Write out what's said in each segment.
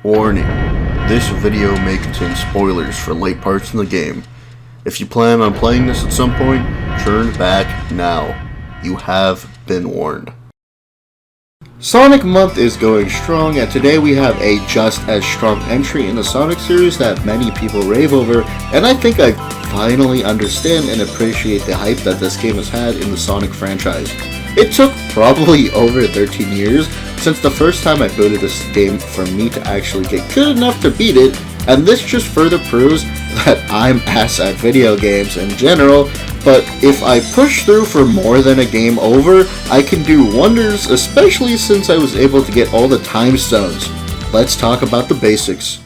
Warning, this video may contain spoilers for late parts in the game. If you plan on playing this at some point, turn back now. You have been warned. Sonic Month is going strong, and today we have a just as strong entry in the Sonic series that many people rave over, and I think I finally understand and appreciate the hype that this game has had in the Sonic franchise. It took probably over 13 years since the first time I booted this game for me to actually get good enough to beat it, and this just further proves that I'm ass at video games in general, but if I push through for more than a game over, I can do wonders, especially since I was able to get all the time stones. Let's talk about the basics.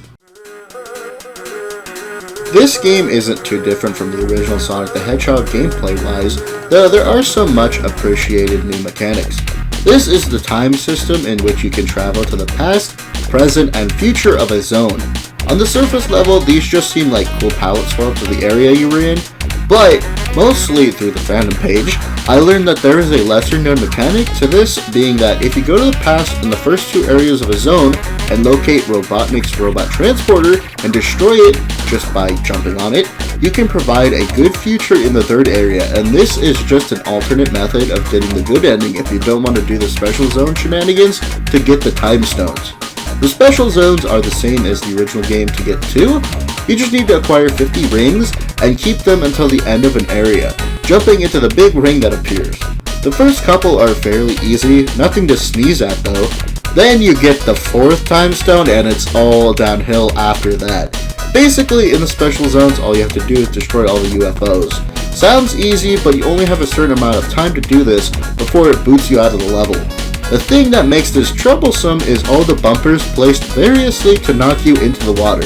This game isn't too different from the original Sonic the Hedgehog gameplay-wise, though there are some much appreciated new mechanics. This is the time system in which you can travel to the past, present, and future of a zone. On the surface level, these just seem like cool palette swaps of the area you were in, but mostly through the fandom page, I learned that there is a lesser known mechanic to this, being that if you go to the past in the first two areas of a zone and locate Robotnik's robot transporter and destroy it just by jumping on it, you can provide a good future in the third area, and this is just an alternate method of getting the good ending if you don't want to do the special zone shenanigans to get the time stones. The special zones are the same as the original game to get to. You just need to acquire 50 rings and keep them until the end of an area, jumping into the big ring that appears. The first couple are fairly easy, nothing to sneeze at though. Then you get the fourth time stone and it's all downhill after that. Basically, in the special zones, all you have to do is destroy all the UFOs. Sounds easy, but you only have a certain amount of time to do this before it boots you out of the level. The thing that makes this troublesome is all the bumpers placed variously to knock you into the water.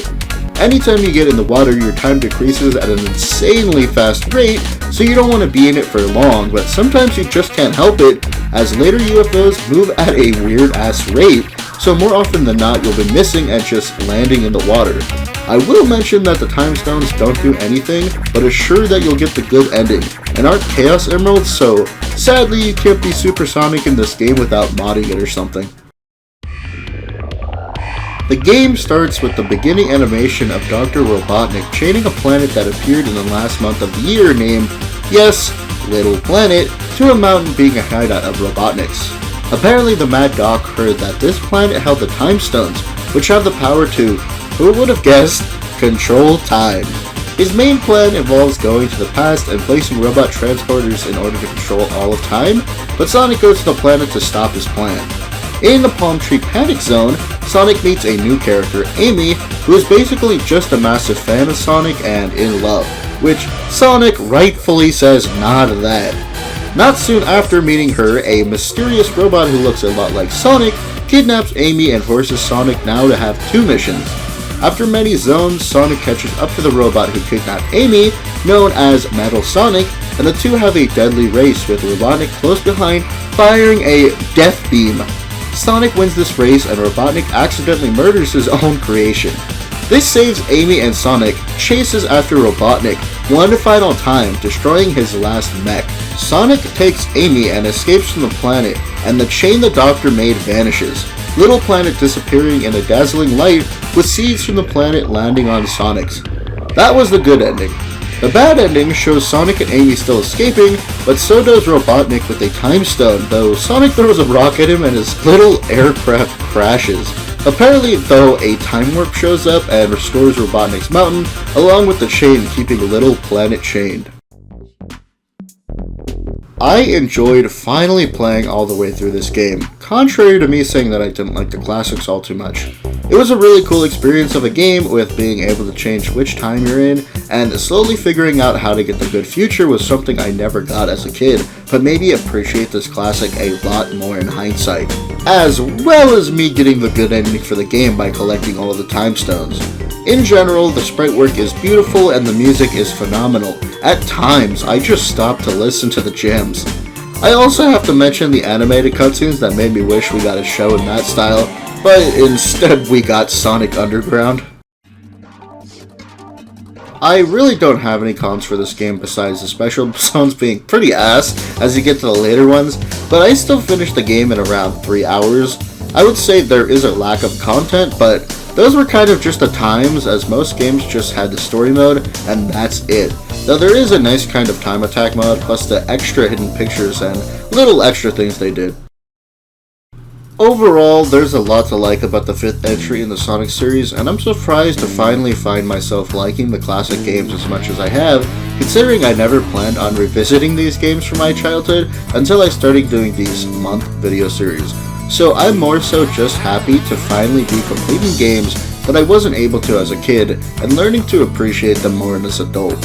Anytime you get in the water, your time decreases at an insanely fast rate, so you don't want to be in it for long, but sometimes you just can't help it, as later UFOs move at a weird ass rate, so more often than not you'll be missing and just landing in the water. I will mention that the time stones don't do anything, but assure that you'll get the good ending, and aren't Chaos Emeralds, so sadly you can't be supersonic in this game without modding it or something. The game starts with the beginning animation of Dr. Robotnik chaining a planet that appeared in the last month of the year named, yes, Little Planet, to a mountain being a hideout of Robotnik's. Apparently the Mad Doc heard that this planet held the time stones, which have the power to, who would have guessed, control time. His main plan involves going to the past and placing robot transporters in order to control all of time, but Sonic goes to the planet to stop his plan. In the Palm Tree Panic Zone, Sonic meets a new character, Amy, who is basically just a massive fan of Sonic and in love, which Sonic rightfully says not that. Not soon after meeting her, a mysterious robot who looks a lot like Sonic kidnaps Amy and forces Sonic now to have two missions. After many zones, Sonic catches up to the robot who kidnapped Amy, known as Metal Sonic, and the two have a deadly race with Robotnik close behind, firing a death beam. Sonic wins this race and Robotnik accidentally murders his own creation. This saves Amy and Sonic, chases after Robotnik one final time, destroying his last mech. Sonic takes Amy and escapes from the planet, and the chain the Doctor made vanishes. Little Planet disappearing in a dazzling light with seeds from the planet landing on Sonic's. That was the good ending. The bad ending shows Sonic and Amy still escaping, but so does Robotnik with a time stone, though Sonic throws a rock at him and his little aircraft crashes. Apparently, though, a time warp shows up and restores Robotnik's mountain, along with the chain keeping Little Planet chained. I enjoyed finally playing all the way through this game, contrary to me saying that I didn't like the classics all too much. It was a really cool experience of a game with being able to change which time you're in, and slowly figuring out how to get the good future was something I never got as a kid, but made me appreciate this classic a lot more in hindsight, as well as me getting the good ending for the game by collecting all of the time stones. In general, the sprite work is beautiful and the music is phenomenal. At times, I just stopped to listen to the gems. I also have to mention the animated cutscenes that made me wish we got a show in that style, but instead we got Sonic Underground. I really don't have any cons for this game besides the special zones being pretty ass as you get to the later ones, but I still finished the game in around 3 hours. I would say there is a lack of content, but Those were kind of just the times, as most games just had the story mode, and that's it. Though there is a nice kind of time attack mode, plus the extra hidden pictures and little extra things they did. Overall, there's a lot to like about the 5th entry in the Sonic series, and I'm surprised to finally find myself liking the classic games as much as I have, considering I never planned on revisiting these games from my childhood until I started doing these month video series. So I'm more so just happy to finally be completing games that I wasn't able to as a kid, and learning to appreciate them more as an adult.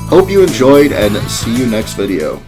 Hope you enjoyed, and see you next video.